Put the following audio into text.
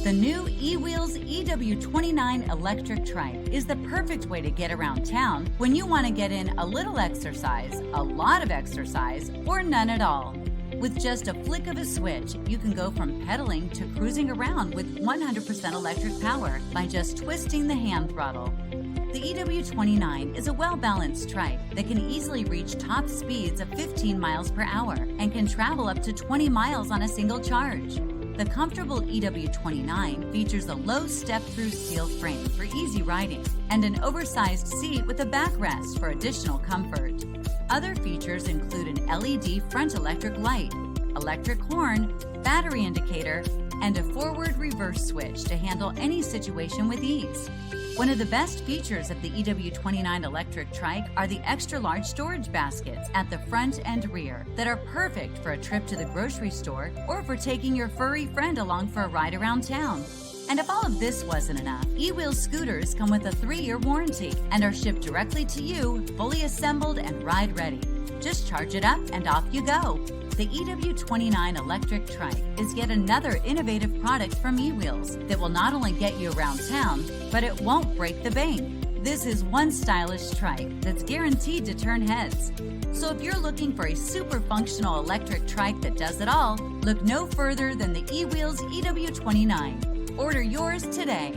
The new E-Wheels EW-29 electric trike is the perfect way to get around town when you want to get in a little exercise, a lot of exercise, or none at all. With just a flick of a switch, you can go from pedaling to cruising around with 100% electric power by just twisting the hand throttle. The EW-29 is a well-balanced trike that can easily reach top speeds of 15 miles per hour and can travel up to 20 miles on a single charge. The comfortable EW-29 features a low step-through steel frame for easy riding and an oversized seat with a backrest for additional comfort. Other features include an LED front electric light, electric horn, battery indicator, and a forward-reverse switch to handle any situation with ease. One of the best features of the EW-29 electric trike are the extra-large storage baskets at the front and rear that are perfect for a trip to the grocery store or for taking your furry friend along for a ride around town. And if all of this wasn't enough, E-Wheels scooters come with a 3-year warranty and are shipped directly to you, fully assembled and ride-ready. Just charge it up and off you go. The EW-29 electric trike is yet another innovative product from E-Wheels that will not only get you around town, but it won't break the bank. This is one stylish trike that's guaranteed to turn heads. So if you're looking for a super functional electric trike that does it all, look no further than the E-Wheels EW-29. Order yours today.